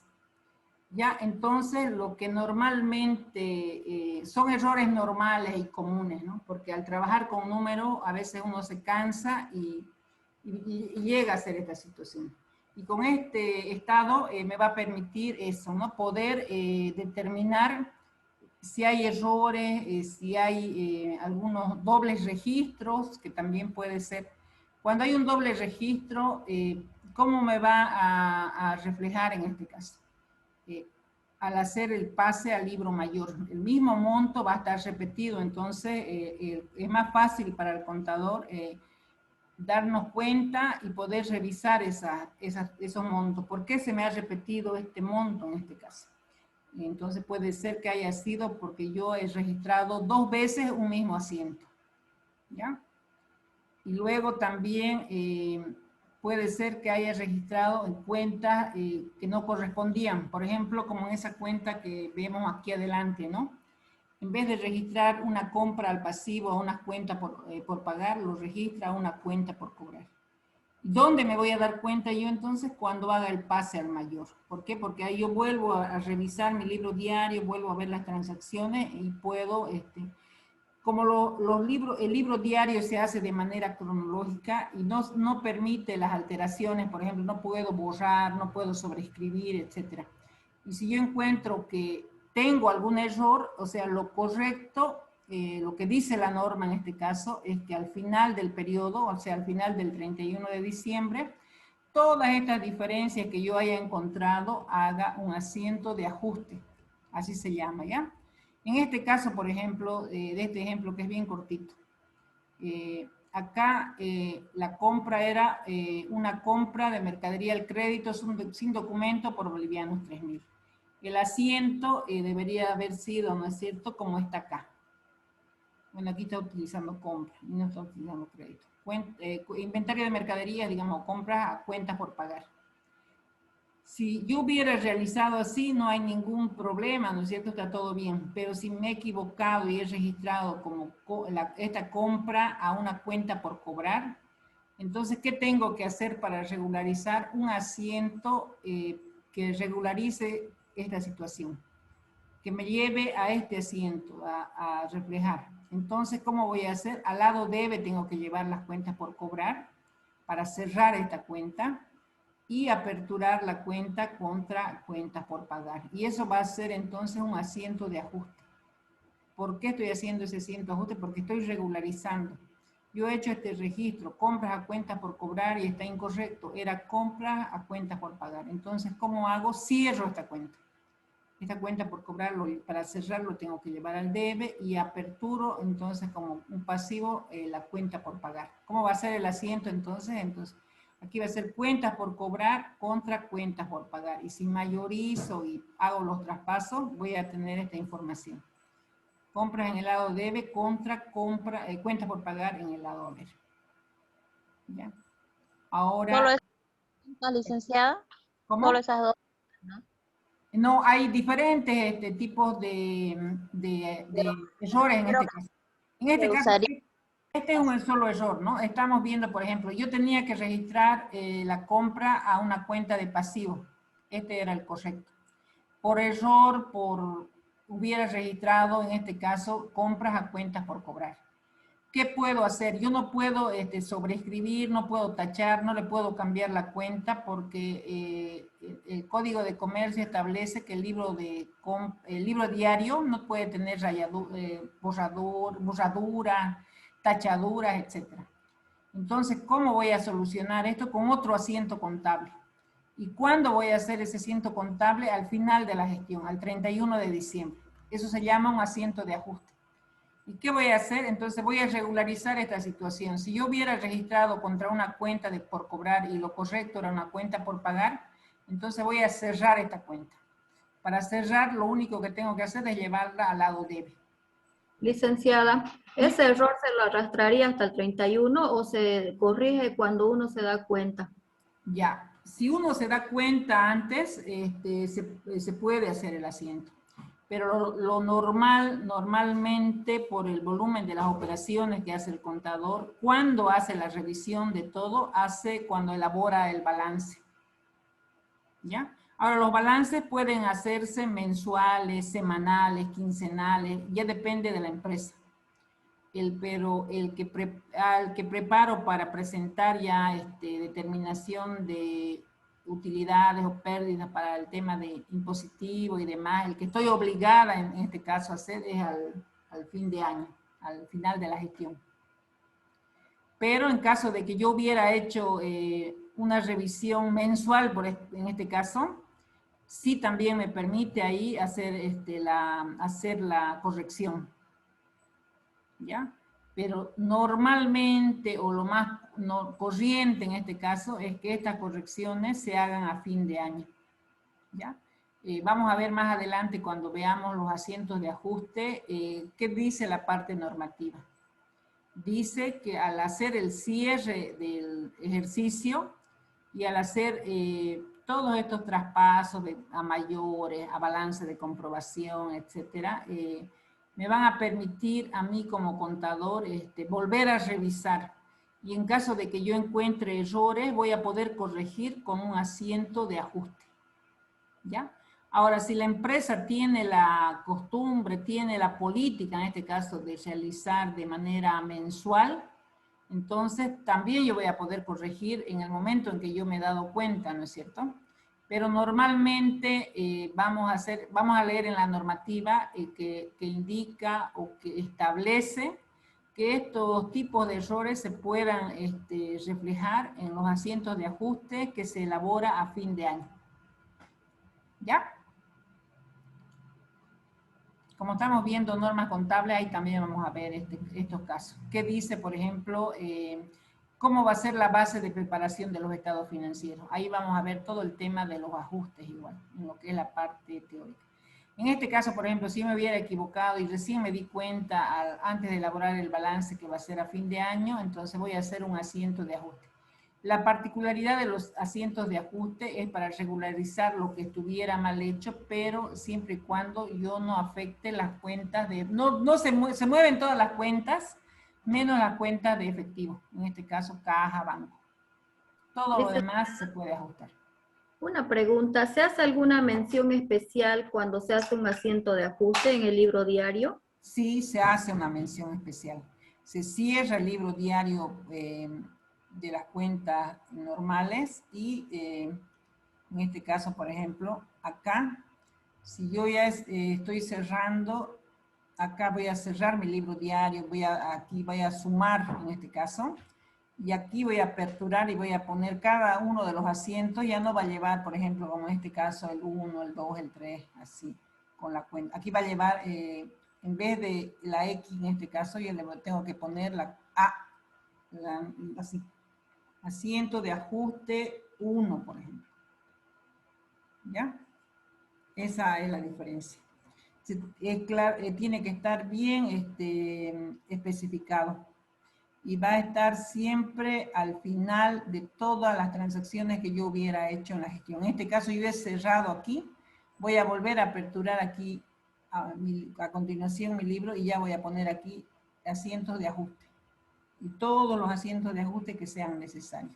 Speaker 1: Ya, entonces lo que normalmente son errores normales y comunes, ¿no? Porque al trabajar con números a veces uno se cansa y llega a ser esta situación. Y con este estado me va a permitir eso, ¿no? Poder determinar si hay errores, si hay algunos dobles registros, que también puede ser. Cuando hay un doble registro, ¿cómo me va a reflejar en este caso? Al hacer el pase al libro mayor. El mismo monto va a estar repetido, entonces es más fácil para el contador darnos cuenta y poder revisar esos montos. ¿Por qué se me ha repetido este monto en este caso? Entonces puede ser que haya sido porque yo he registrado 2 veces un mismo asiento. ¿Ya? Y luego también puede ser que haya registrado en cuentas que no correspondían. Por ejemplo, como en esa cuenta que vemos aquí adelante, ¿no? En vez de registrar una compra al pasivo a una cuenta por pagar, lo registra a una cuenta por cobrar. ¿Dónde me voy a dar cuenta yo entonces? Cuando haga el pase al mayor. ¿Por qué? Porque ahí yo vuelvo a revisar mi libro diario, vuelvo a ver las transacciones y puedo, como el libro diario se hace de manera cronológica y no permite las alteraciones, por ejemplo, no puedo borrar, no puedo sobreescribir, etc. Y si yo encuentro que tengo algún error, o sea, lo correcto, lo que dice la norma en este caso, es que al final del periodo, o sea, al final del 31 de diciembre, todas estas diferencias que yo haya encontrado, haga un asiento de ajuste, así se llama, ¿ya? En este caso, por ejemplo, de este ejemplo que es bien cortito, acá la compra era una compra de mercadería al crédito sin documento por bolivianos 3.000. El asiento debería haber sido, ¿no es cierto?, como está acá. Bueno, aquí está utilizando compra y no está utilizando crédito. Inventario de mercadería, digamos, compras a cuentas por pagar. Si yo hubiera realizado así, no hay ningún problema, ¿no es cierto? Está todo bien. Pero si me he equivocado y he registrado como esta compra a una cuenta por cobrar, entonces, ¿qué tengo que hacer para regularizar un asiento que regularice esta situación? Que me lleve a este asiento, a reflejar. Entonces, ¿cómo voy a hacer? Al lado debe tengo que llevar las cuentas por cobrar para cerrar esta cuenta y aperturar la cuenta contra cuentas por pagar. Y eso va a ser entonces un asiento de ajuste. ¿Por qué estoy haciendo ese asiento de ajuste? Porque estoy regularizando. Yo he hecho este registro, compras a cuentas por cobrar y está incorrecto. Era compras a cuentas por pagar. Entonces, ¿cómo hago? Cierro esta cuenta. Esta cuenta por cobrarlo, para cerrarlo tengo que llevar al debe y aperturo entonces como un pasivo la cuenta por pagar. ¿Cómo va a ser el asiento entonces? Entonces aquí va a ser cuentas por cobrar contra cuentas por pagar. Y si mayorizo y hago los traspasos, voy a tener esta información. Compras en el lado debe contra cuentas por pagar en el lado haber. ¿Ya? Ahora,
Speaker 4: ¿Solo es licenciada?
Speaker 1: ¿cómo?
Speaker 4: Solo esas dos, ¿no?
Speaker 1: No, hay diferentes tipos
Speaker 4: Pero,
Speaker 1: de errores en
Speaker 4: pero
Speaker 1: este caso. En este
Speaker 4: se
Speaker 1: caso,
Speaker 4: usaría.
Speaker 1: este es un solo error, ¿no? Estamos viendo, por ejemplo, yo tenía que registrar la compra a una cuenta de pasivo. Este era el correcto. Por error, hubiera registrado, en este caso, compras a cuentas por cobrar. ¿Qué puedo hacer? Yo no puedo sobreescribir, no puedo tachar, no le puedo cambiar la cuenta porque el Código de Comercio establece que el libro diario no puede tener borradura, tachaduras, etc. Entonces, ¿cómo voy a solucionar esto? Con otro asiento contable. ¿Y cuándo voy a hacer ese asiento contable? Al final de la gestión, al 31 de diciembre. Eso se llama un asiento de ajuste. ¿Y qué voy a hacer? Entonces voy a regularizar esta situación. Si yo hubiera registrado contra una cuenta por cobrar y lo correcto era una cuenta por pagar, entonces voy a cerrar esta cuenta. Para cerrar, lo único que tengo que hacer es llevarla al lado debe.
Speaker 3: Licenciada, ¿ese error se lo arrastraría hasta el 31 o se corrige cuando uno se da cuenta?
Speaker 1: Ya, si uno se da cuenta antes, se puede hacer el asiento. Pero lo normalmente por el volumen de las operaciones que hace el contador, cuando hace la revisión de todo, hace cuando elabora el balance. ¿Ya? Ahora, los balances pueden hacerse mensuales, semanales, quincenales, ya depende de la empresa. Pero al que preparo para presentar ya determinación de utilidades o pérdidas para el tema de impositivo y demás, el que estoy obligada en este caso a hacer es al fin de año, al final de la gestión. Pero en caso de que yo hubiera hecho una revisión mensual, en este caso, sí también me permite ahí hacer la corrección. ¿Ya? Pero normalmente, o lo más corriente en este caso, es que estas correcciones se hagan a fin de año. ¿Ya? Vamos a ver más adelante cuando veamos los asientos de ajuste, qué dice la parte normativa. Dice que al hacer el cierre del ejercicio y al hacer todos estos traspasos a mayores, a balance de comprobación, etcétera, me van a permitir a mí como contador volver a revisar. Y en caso de que yo encuentre errores, voy a poder corregir con un asiento de ajuste. ¿Ya? Ahora, si la empresa tiene la costumbre, tiene la política, en este caso, de realizar de manera mensual, entonces también yo voy a poder corregir en el momento en que yo me he dado cuenta, ¿no es cierto? Pero normalmente vamos a leer en la normativa que indica o que establece que estos tipos de errores se puedan reflejar en los asientos de ajuste que se elabora a fin de año. ¿Ya? Como estamos viendo normas contables, ahí también vamos a ver estos casos. ¿Qué dice, por ejemplo, cómo va a ser la base de preparación de los estados financieros? Ahí vamos a ver todo el tema de los ajustes igual, en lo que es la parte teórica. En este caso, por ejemplo, si me hubiera equivocado y recién me di cuenta antes de elaborar el balance que va a ser a fin de año, entonces voy a hacer un asiento de ajuste. La particularidad de los asientos de ajuste es para regularizar lo que estuviera mal hecho, pero siempre y cuando yo no afecte las cuentas se mueven todas las cuentas, menos las cuentas de efectivo, en este caso caja, banco. Todo lo demás se puede ajustar.
Speaker 3: Una pregunta, ¿se hace alguna mención especial cuando se hace un asiento de ajuste en el libro diario?
Speaker 1: Sí, se hace una mención especial. Se cierra el libro diario de las cuentas normales y en este caso, por ejemplo, acá, si yo ya estoy cerrando, acá voy a cerrar mi libro diario, aquí voy a sumar en este caso, y aquí voy a aperturar y voy a poner cada uno de los asientos, ya no va a llevar, por ejemplo, como en este caso, el 1, el 2, el 3, así. con la cuenta. Aquí va a llevar, en vez de la X en este caso, yo le tengo que poner la A, así. Asiento de ajuste 1, por ejemplo. ¿Ya? Esa es la diferencia. Es claro, tiene que estar bien especificado. Y va a estar siempre al final de todas las transacciones que yo hubiera hecho en la gestión. En este caso yo he cerrado aquí. Voy a volver a aperturar aquí a continuación mi libro y ya voy a poner aquí asientos de ajuste. Y todos los asientos de ajuste que sean necesarios.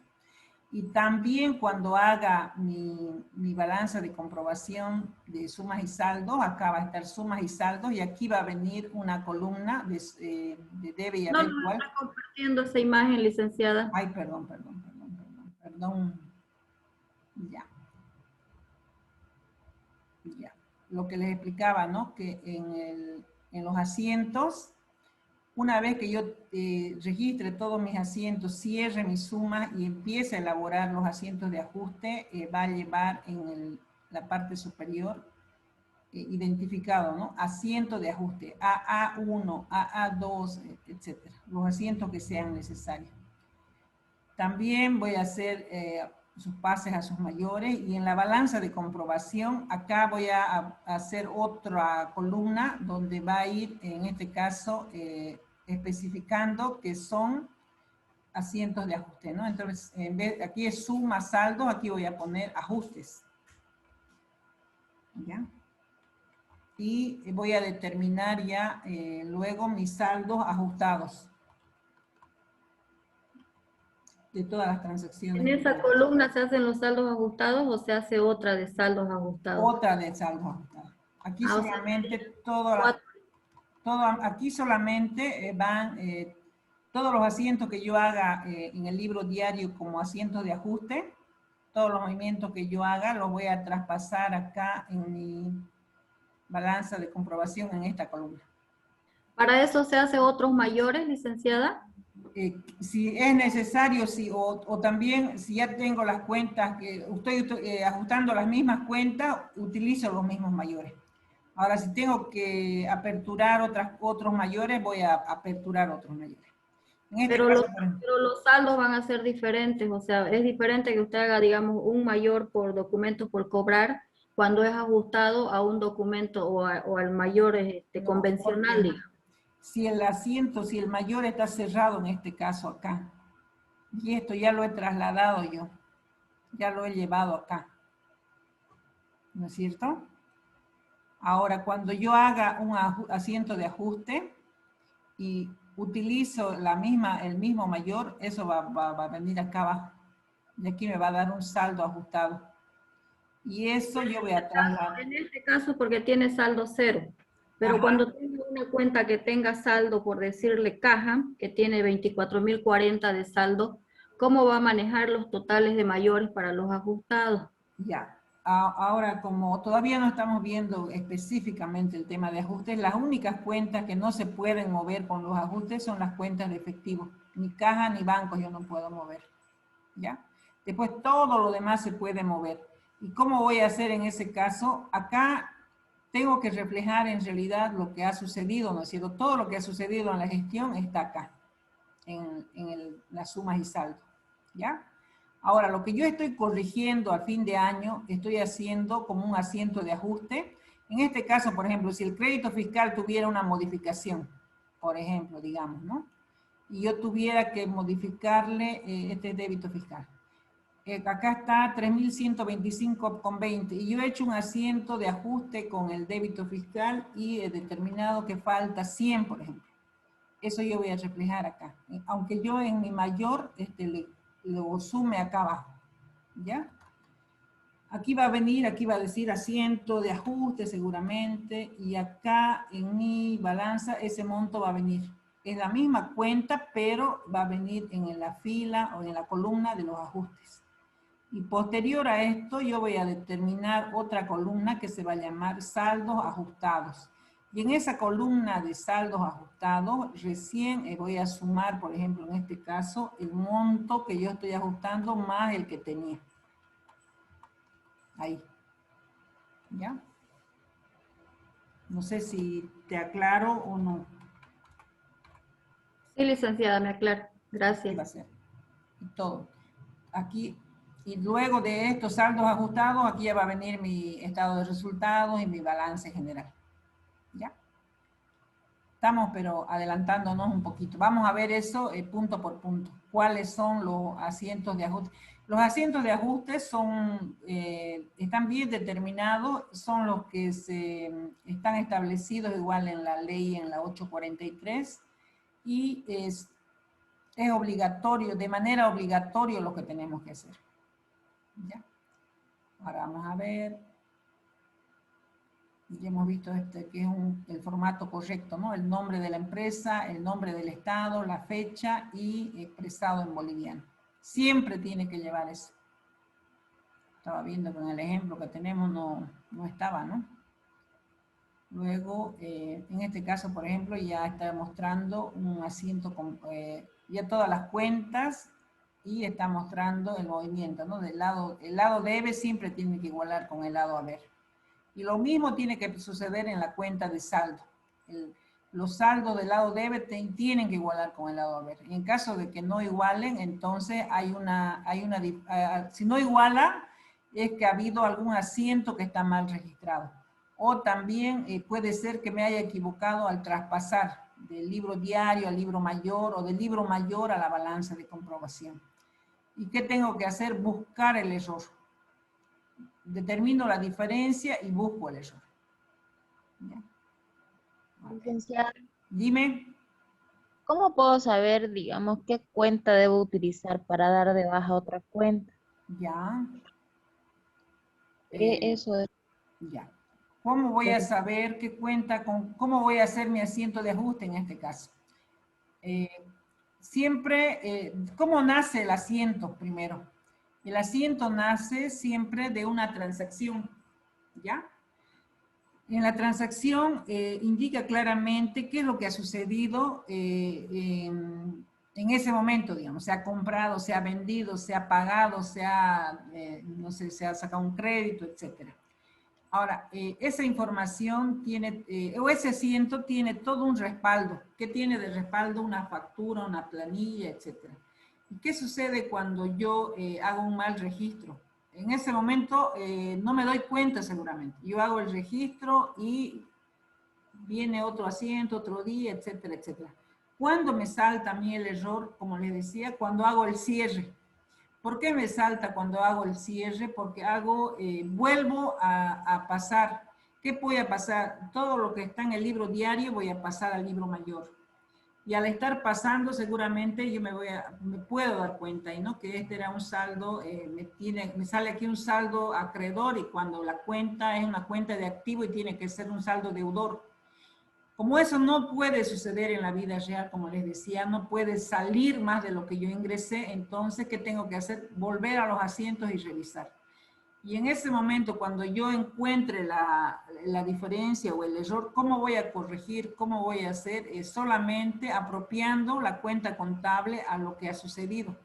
Speaker 1: Y también cuando haga mi balanza de comprobación de sumas y saldos, acá va a estar sumas y saldos y aquí va a venir una columna de debe y haber igual.
Speaker 3: No está compartiendo esa imagen, licenciada.
Speaker 1: Ay, perdón. Ya. Lo que les explicaba, ¿no? Que en los asientos, una vez que yo registre todos mis asientos, cierre mis sumas y empiece a elaborar los asientos de ajuste, va a llevar en la parte superior identificado, ¿no? Asiento de ajuste, AA1, AA2, etcétera. Los asientos que sean necesarios. También voy a hacer sus pases a sus mayores y en la balanza de comprobación, acá voy a hacer otra columna donde va a ir, en este caso, especificando que son asientos de ajuste, ¿no? Entonces, en vez, aquí es suma, saldo, aquí voy a poner ajustes. ¿Ya? Y voy a determinar ya luego mis saldos ajustados de todas las transacciones.
Speaker 3: ¿En esa columna se hacen los saldos ajustados o se hace otra de saldos ajustados?
Speaker 1: Otra de saldos ajustados. Aquí solamente aquí solamente van todos los asientos que yo haga en el libro diario como asientos de ajuste, todos los movimientos que yo haga los voy a traspasar acá en mi balanza de comprobación en esta columna.
Speaker 3: ¿Para eso se hace otros mayores, licenciada?
Speaker 1: Si es necesario, sí, o también si ya tengo las cuentas, que estoy ajustando las mismas cuentas, utilizo los mismos mayores. Ahora, si tengo que aperturar otros mayores, voy a aperturar otros mayores. En este
Speaker 3: Pero,
Speaker 1: caso,
Speaker 3: pero los saldos van a ser diferentes, o sea, es diferente que usted haga, digamos, un mayor por documento por cobrar cuando es ajustado a un documento o al mayor
Speaker 1: no,
Speaker 3: convencional, digamos.
Speaker 1: Si el asiento, si el mayor está cerrado en este caso acá, y esto ya lo he trasladado yo, ya lo he llevado acá, ¿no es cierto? Ahora, cuando yo haga un asiento de ajuste y utilizo el mismo mayor, eso va a venir acá abajo. Y aquí me va a dar un saldo ajustado. Y eso yo voy a trasladar.
Speaker 3: En este caso porque tiene saldo cero. Pero
Speaker 1: Ajá.
Speaker 3: cuando tenga una cuenta que tenga saldo, por decirle caja, que tiene 24.040 de saldo, ¿cómo va a manejar los totales de mayores para los ajustados?
Speaker 1: Ya. Ahora, como todavía no estamos viendo específicamente el tema de ajustes, las únicas cuentas que no se pueden mover con los ajustes son las cuentas de efectivo. Ni caja ni banco yo no puedo mover. ¿Ya? Después todo lo demás se puede mover. ¿Y cómo voy a hacer en ese caso? Acá tengo que reflejar en realidad lo que ha sucedido, ¿no es cierto? Todo lo que ha sucedido en la gestión está acá, en las sumas y saldos. ¿Ya? Ahora, lo que yo estoy corrigiendo a fin de año, estoy haciendo como un asiento de ajuste. En este caso, por ejemplo, si el crédito fiscal tuviera una modificación, por ejemplo, digamos, ¿no? Y yo tuviera que modificarle este débito fiscal. Acá está 3.125,20 y yo he hecho un asiento de ajuste con el débito fiscal y he determinado que falta 100, por ejemplo. Eso yo voy a reflejar acá. Aunque yo en mi mayor lo sume acá abajo, ¿ya? Aquí va a venir, aquí va a decir asiento de ajuste seguramente, y acá en mi balanza ese monto va a venir. Es la misma cuenta, pero va a venir en la fila o en la columna de los ajustes. Y posterior a esto yo voy a determinar otra columna que se va a llamar saldos ajustados. Y en esa columna de saldos ajustados, recién voy a sumar, por ejemplo, en este caso, el monto que yo estoy ajustando más el que tenía. Ahí. ¿Ya? No sé si te aclaro o no.
Speaker 3: Sí, licenciada, me aclaro.
Speaker 1: ¿Qué va a
Speaker 3: Gracias.
Speaker 1: ser? Y todo. Aquí, y luego de estos saldos ajustados, aquí ya va a venir mi estado de resultados y mi balance general. ¿Ya? Estamos, pero adelantándonos un poquito. Vamos a ver eso punto por punto. ¿Cuáles son los asientos de ajuste? Los asientos de ajuste son, están bien determinados, son los que están establecidos igual en la ley, en la 843, y es obligatorio, de manera obligatoria lo que tenemos que hacer. ¿Ya? Ahora vamos a ver. Ya hemos visto que es el formato correcto, ¿no? El nombre de la empresa, el nombre del estado, la fecha y expresado en boliviano. Siempre tiene que llevar eso. Estaba viendo que en el ejemplo que tenemos no estaba, ¿no? Luego, en este caso, por ejemplo, ya está mostrando un asiento con ya todas las cuentas y está mostrando el movimiento, ¿no? El lado debe siempre tiene que igualar con el lado haber. Y lo mismo tiene que suceder en la cuenta de saldo. Los saldos del lado debe tienen que igualar con el lado haber. En caso de que no igualen, entonces si no iguala, es que ha habido algún asiento que está mal registrado. O también puede ser que me haya equivocado al traspasar del libro diario al libro mayor o del libro mayor a la balanza de comprobación. ¿Y qué tengo que hacer? Buscar el error. Determino la diferencia y busco el error. ¿Ya?
Speaker 4: Licenciada,
Speaker 1: Dime.
Speaker 4: ¿cómo puedo saber, digamos, qué cuenta debo utilizar para dar de baja otra cuenta?
Speaker 1: Ya.
Speaker 4: Eso es.
Speaker 1: Ya. ¿Cómo voy a saber qué cuenta cómo voy a hacer mi asiento de ajuste en este caso? ¿Cómo nace el asiento primero? El asiento nace siempre de una transacción, ¿ya? En la transacción indica claramente qué es lo que ha sucedido en ese momento, digamos, se ha comprado, se ha vendido, se ha pagado, no sé, se ha sacado un crédito, etcétera. Ahora, esa información tiene, o ese asiento tiene todo un respaldo. ¿Qué tiene de respaldo? Una factura, una planilla, etcétera. ¿Y qué sucede cuando yo hago un mal registro? En ese momento no me doy cuenta seguramente. Yo hago el registro y viene otro asiento, otro día, etcétera, etcétera. ¿Cuándo me salta a mí el error? Como les decía, cuando hago el cierre. ¿Por qué me salta cuando hago el cierre? Porque vuelvo a pasar. ¿Qué voy a pasar? Todo lo que está en el libro diario voy a pasar al libro mayor. Y al estar pasando, seguramente yo me puedo dar cuenta, ¿no? Que este era un saldo, me sale aquí un saldo acreedor y cuando la cuenta es una cuenta de activo y tiene que ser un saldo deudor. Como eso no puede suceder en la vida real, como les decía, no puede salir más de lo que yo ingresé, entonces, ¿qué tengo que hacer? Volver a los asientos y revisar. Y en ese momento, cuando yo encuentre la diferencia o el error, ¿cómo voy a corregir? ¿Cómo voy a hacer? Solamente apropiando la cuenta contable a lo que ha sucedido.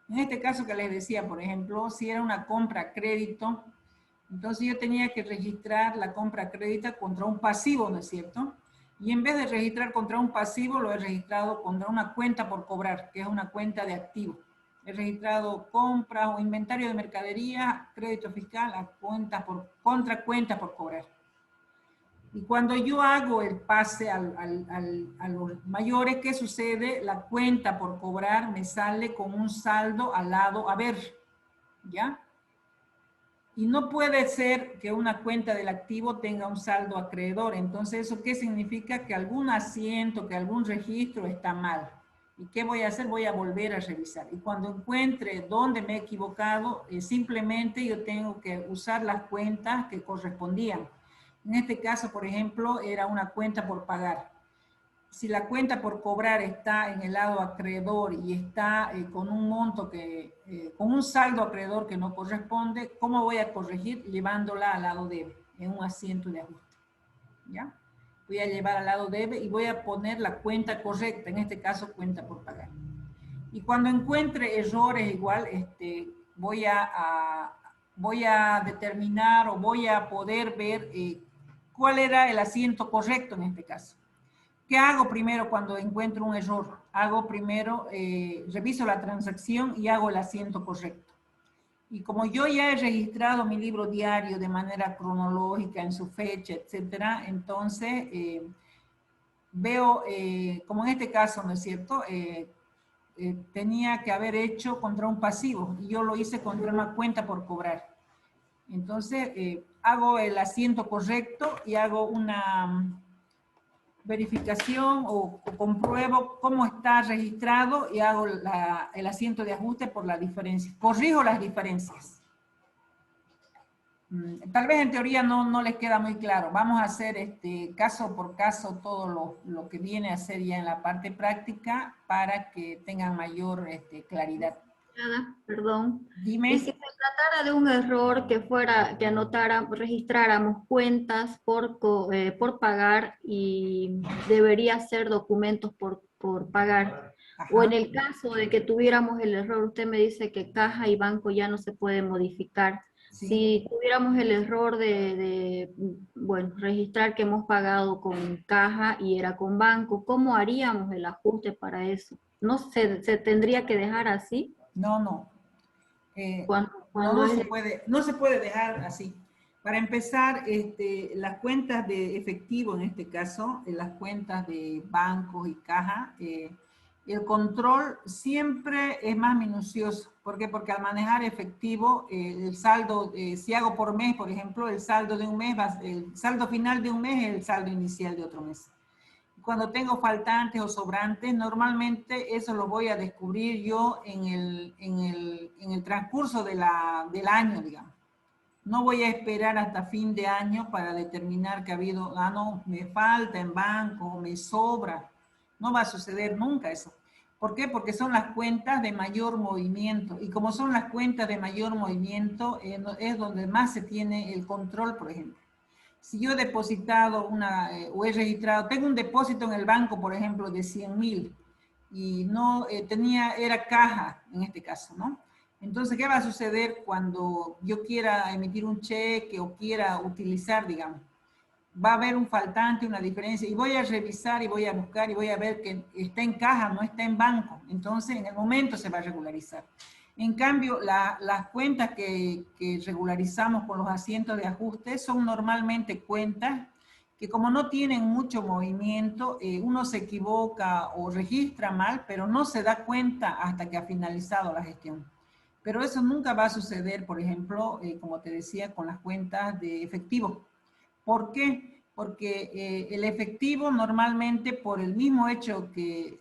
Speaker 1: En este caso que les decía, por ejemplo, si era una compra a crédito, entonces yo tenía que registrar la compra a crédito contra un pasivo, ¿no es cierto? Y en vez de registrar contra un pasivo, lo he registrado contra una cuenta por cobrar, que es una cuenta de activo. He registrado compras o inventario de mercadería, crédito fiscal, contra cuentas por cobrar. Y cuando yo hago el pase a los mayores, ¿qué sucede? La cuenta por cobrar me sale con un saldo al lado haber, ¿ya? Y no puede ser que una cuenta del activo tenga un saldo acreedor. Entonces, ¿eso qué significa? Que algún asiento, que algún registro está mal. ¿Y qué voy a hacer? Voy a volver a revisar. Y cuando encuentre dónde me he equivocado, simplemente yo tengo que usar las cuentas que correspondían. En este caso, por ejemplo, era una cuenta por pagar. Si la cuenta por cobrar está en el lado acreedor y está con un monto con un saldo acreedor que no corresponde, ¿cómo voy a corregir? Llevándola al lado debe, en un asiento de ajuste. ¿Ya? Voy a llevar al lado debe y voy a poner la cuenta correcta, en este caso cuenta por pagar. Y cuando encuentre errores igual, voy a determinar o voy a poder ver cuál era el asiento correcto en este caso. ¿Qué hago primero cuando encuentro un error? Hago primero, reviso la transacción y hago el asiento correcto. Y como yo ya he registrado mi libro diario de manera cronológica en su fecha, etcétera, entonces veo, como en este caso, ¿no es cierto? Tenía que haber hecho contra un pasivo y yo lo hice contra una cuenta por cobrar. Entonces, hago el asiento correcto y hago una verificación o compruebo cómo está registrado y hago el asiento de ajuste por la diferencia. Corrijo las diferencias. Tal vez en teoría no les queda muy claro. Vamos a hacer caso por caso todo lo que viene a ser ya en la parte práctica para que tengan mayor claridad.
Speaker 3: Perdón.
Speaker 1: Dime.
Speaker 3: Y si se tratara de un error que fuera, que registráramos cuentas por pagar y debería ser documentos por pagar.
Speaker 1: Ajá.
Speaker 3: O en el caso de que tuviéramos el error, usted me dice que caja y banco ya no se puede modificar.
Speaker 1: Sí.
Speaker 3: Si tuviéramos el error bueno, registrar que hemos pagado con caja y era con banco, ¿cómo haríamos el ajuste para eso? ¿No se tendría que dejar así?
Speaker 1: No.
Speaker 3: Cuando
Speaker 1: No se puede dejar así. Para empezar, las cuentas de efectivo, en este caso, las cuentas de bancos y caja, el control siempre es más minucioso. ¿Por qué? Porque al manejar efectivo, el saldo, si hago por mes, por ejemplo, el saldo de un mes, el saldo final de un mes es el saldo inicial de otro mes. Cuando tengo faltantes o sobrantes, normalmente eso lo voy a descubrir yo en el transcurso del año, digamos. No voy a esperar hasta fin de año para determinar que ha habido, no, me falta en banco, me sobra. No va a suceder nunca eso. ¿Por qué? Porque son las cuentas de mayor movimiento. Y como son las cuentas de mayor movimiento, es donde más se tiene el control, por ejemplo. Si yo he depositado o he registrado, tengo un depósito en el banco, por ejemplo, de 100.000 y no era caja en este caso, ¿no? Entonces, ¿qué va a suceder cuando yo quiera emitir un cheque o quiera utilizar, digamos? Va a haber un faltante, una diferencia, y voy a revisar y voy a buscar y voy a ver que está en caja, no está en banco. Entonces, en el momento se va a regularizar. En cambio, las cuentas que regularizamos con los asientos de ajuste son normalmente cuentas que como no tienen mucho movimiento, uno se equivoca o registra mal, pero no se da cuenta hasta que ha finalizado la gestión. Pero eso nunca va a suceder, por ejemplo, como te decía, con las cuentas de efectivo. ¿Por qué? Porque el efectivo normalmente por el mismo hecho que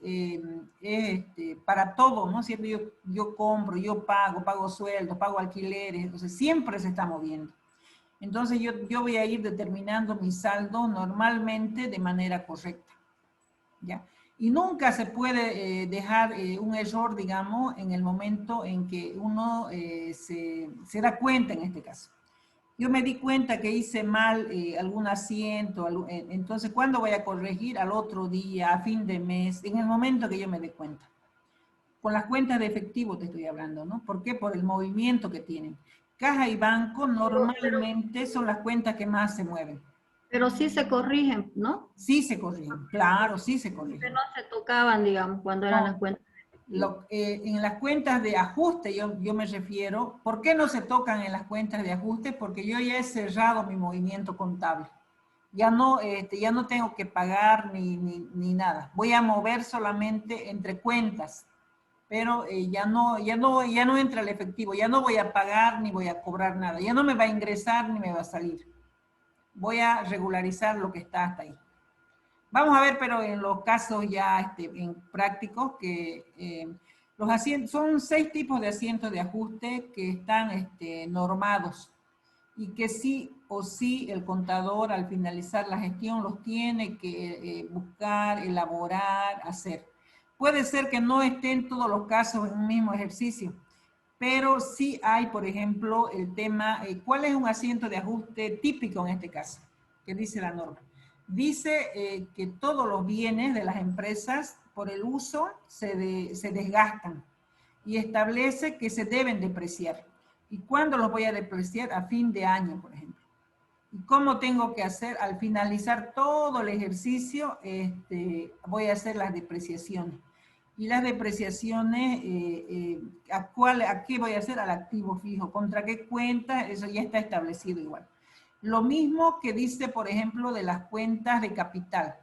Speaker 1: es para todo, ¿no? Siempre yo compro, yo pago sueldos, pago alquileres, entonces siempre se está moviendo. Entonces yo voy a ir determinando mi saldo normalmente de manera correcta, ¿ya? Y nunca se puede dejar un error, digamos, en el momento en que uno se da cuenta en este caso. Yo me di cuenta que hice mal algún asiento, entonces, ¿cuándo voy a corregir? Al otro día, a fin de mes, en el momento que yo me dé cuenta. Con las cuentas de efectivo te estoy hablando, ¿no? ¿Por qué? Por el movimiento que tienen. Caja y banco normalmente son las cuentas que más se mueven.
Speaker 3: Pero sí se corrigen, ¿no?
Speaker 1: Sí se corrigen, claro, sí se corrigen.
Speaker 3: Que no se tocaban, digamos, cuando eran las cuentas.
Speaker 1: En las cuentas de ajuste yo me refiero, ¿por qué no se tocan en las cuentas de ajuste? Porque yo ya he cerrado mi movimiento contable. Ya no tengo que pagar ni nada. Voy a mover solamente entre cuentas, pero ya no entra el efectivo, ya no voy a pagar ni voy a cobrar nada, ya no me va a ingresar ni me va a salir. Voy a regularizar lo que está hasta ahí. Vamos a ver, pero en los casos ya en prácticos, que los asientos, son 6 tipos de asientos de ajuste que están normados y que sí o sí el contador al finalizar la gestión los tiene que buscar, elaborar, hacer. Puede ser que no estén en todos los casos en un mismo ejercicio, pero sí hay, por ejemplo, el tema, ¿cuál es un asiento de ajuste típico en este caso? ¿Qué dice la norma? Dice que todos los bienes de las empresas por el uso se desgastan y establece que se deben depreciar. ¿Y cuándo los voy a depreciar? A fin de año, por ejemplo. ¿Y cómo tengo que hacer? Al finalizar todo el ejercicio, voy a hacer las depreciaciones. Y las depreciaciones, ¿a qué voy a hacer? Al activo fijo. ¿Contra qué cuenta? Eso ya está establecido igual. Lo mismo que dice, por ejemplo, de las cuentas de capital.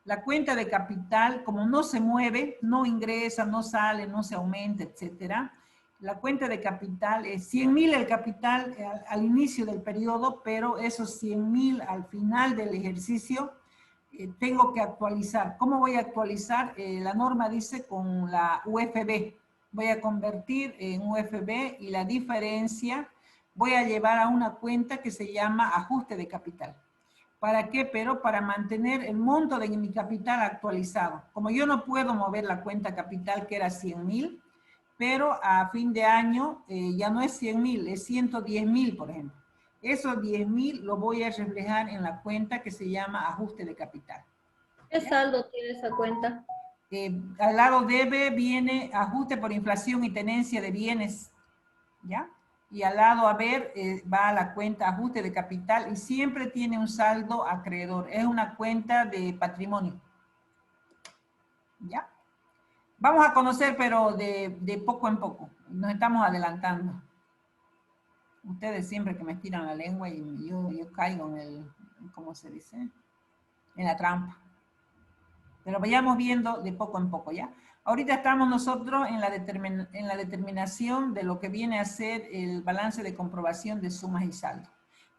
Speaker 1: La cuenta de capital, como no se mueve, no ingresa, no sale, no se aumenta, etcétera. La cuenta de capital es 100.000 el capital al inicio del periodo, pero esos 100.000 al final del ejercicio tengo que actualizar. ¿Cómo voy a actualizar? La norma dice con la UFB. Voy a convertir en UFB y la diferencia voy a llevar a una cuenta que se llama ajuste de capital. ¿Para qué? Pero para mantener el monto de mi capital actualizado. Como yo no puedo mover la cuenta capital que era 100.000, pero a fin de año ya no es 100.000, es 110.000, por ejemplo. Esos 10.000 lo voy a reflejar en la cuenta que se llama ajuste de capital.
Speaker 3: ¿Qué saldo tiene esa cuenta?
Speaker 1: Al lado debe viene ajuste por inflación y tenencia de bienes, ¿ya? Y al lado haber va a la cuenta ajuste de capital y siempre tiene un saldo acreedor. Es una cuenta de patrimonio, ¿ya? Vamos a conocer, pero de poco en poco. Nos estamos adelantando. Ustedes siempre que me estiran la lengua y yo caigo en el, ¿cómo se dice? En la trampa. Pero vayamos viendo de poco en poco, ¿ya? Ahorita estamos nosotros en la determinación de lo que viene a ser el balance de comprobación de sumas y saldos.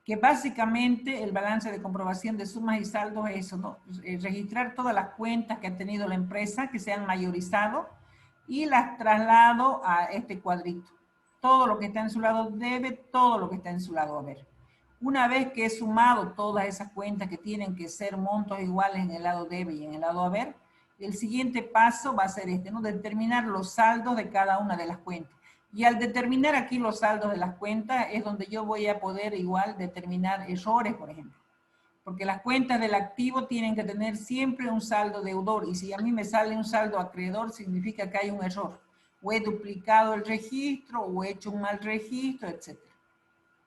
Speaker 1: Que básicamente el balance de comprobación de sumas y saldos es eso, ¿no? Registrar todas las cuentas que ha tenido la empresa, que se han mayorizado, y las traslado a este cuadrito. Todo lo que está en su lado debe, todo lo que está en su lado haber. Una vez que he sumado todas esas cuentas que tienen que ser montos iguales en el lado debe y en el lado haber, el siguiente paso va a ser ¿no? Determinar los saldos de cada una de las cuentas. Y al determinar aquí los saldos de las cuentas es donde yo voy a poder igual determinar errores, por ejemplo. Porque las cuentas del activo tienen que tener siempre un saldo deudor. Y si a mí me sale un saldo acreedor, significa que hay un error. O he duplicado el registro, o he hecho un mal registro, etc.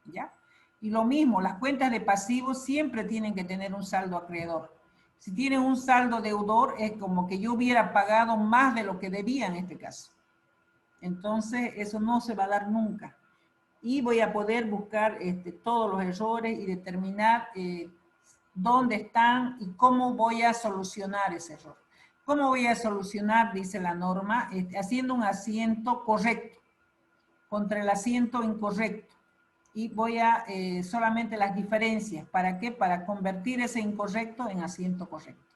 Speaker 1: ¿Ya? Y lo mismo, las cuentas de pasivos siempre tienen que tener un saldo acreedor. Si tienen un saldo deudor, es como que yo hubiera pagado más de lo que debía en este caso. Entonces, eso no se va a dar nunca. Y voy a poder buscar todos los errores y determinar dónde están y cómo voy a solucionar ese error. ¿Cómo voy a solucionar? Dice la norma, haciendo un asiento correcto contra el asiento incorrecto. Y voy a solamente las diferencias. ¿Para qué? Para convertir ese incorrecto en asiento correcto.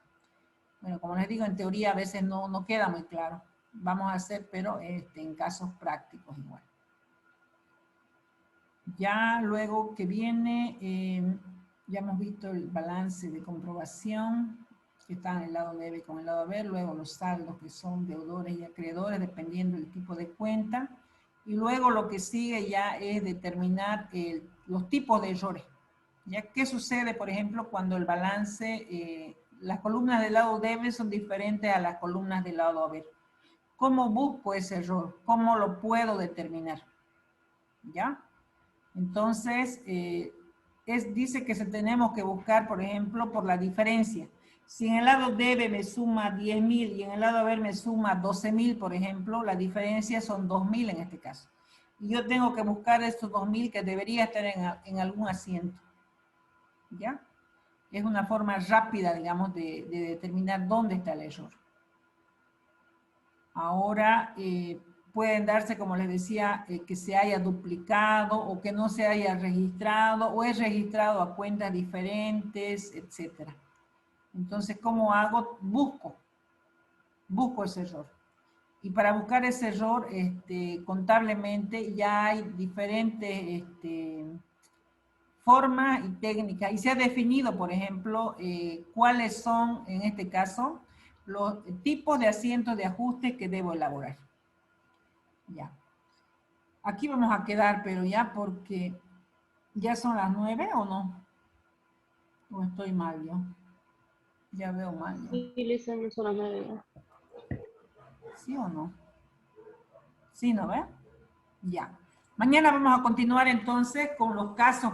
Speaker 1: Bueno, como les digo, en teoría a veces no queda muy claro. Vamos a hacer, pero en casos prácticos igual. Ya luego que viene, ya hemos visto el balance de comprobación, que está en el lado debe con el lado haber, luego los saldos que son deudores y acreedores, dependiendo del tipo de cuenta. Y luego lo que sigue ya es determinar los tipos de errores. ¿Ya? ¿Qué sucede, por ejemplo, cuando el balance, las columnas del lado debe son diferentes a las columnas del lado haber? ¿Cómo busco ese error? ¿Cómo lo puedo determinar? ¿Ya? Entonces, dice que tenemos que buscar, por ejemplo, por la diferencia. Si en el lado debe me suma 10.000 y en el lado haber me suma 12.000, por ejemplo, la diferencia son 2.000 en este caso. Y yo tengo que buscar estos 2.000 que debería estar en algún asiento. ¿Ya? Es una forma rápida, digamos, de determinar dónde está el error. Ahora, pueden darse, como les decía, que se haya duplicado o que no se haya registrado o es registrado a cuentas diferentes, etc. Entonces, ¿cómo hago? Busco ese error. Y para buscar ese error, contablemente ya hay diferentes formas y técnicas. Y se ha definido, por ejemplo, cuáles son, en este caso, los tipos de asientos de ajuste que debo elaborar. Ya. Aquí vamos a quedar, pero ya porque ya son las 9 o no. O estoy mal yo. Ya veo mal yo.
Speaker 3: Sí, Lisa, son las 9.
Speaker 1: ¿Sí o no? ¿Sí, no ve? Ya. Mañana vamos a continuar entonces con los casos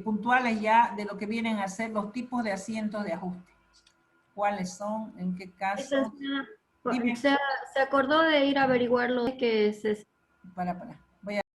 Speaker 1: puntuales ya de lo que vienen a ser los tipos de asientos de ajuste. ¿Cuáles son? ¿En qué caso? Dime.
Speaker 3: Se acordó de ir a averiguar lo que se...
Speaker 1: Para.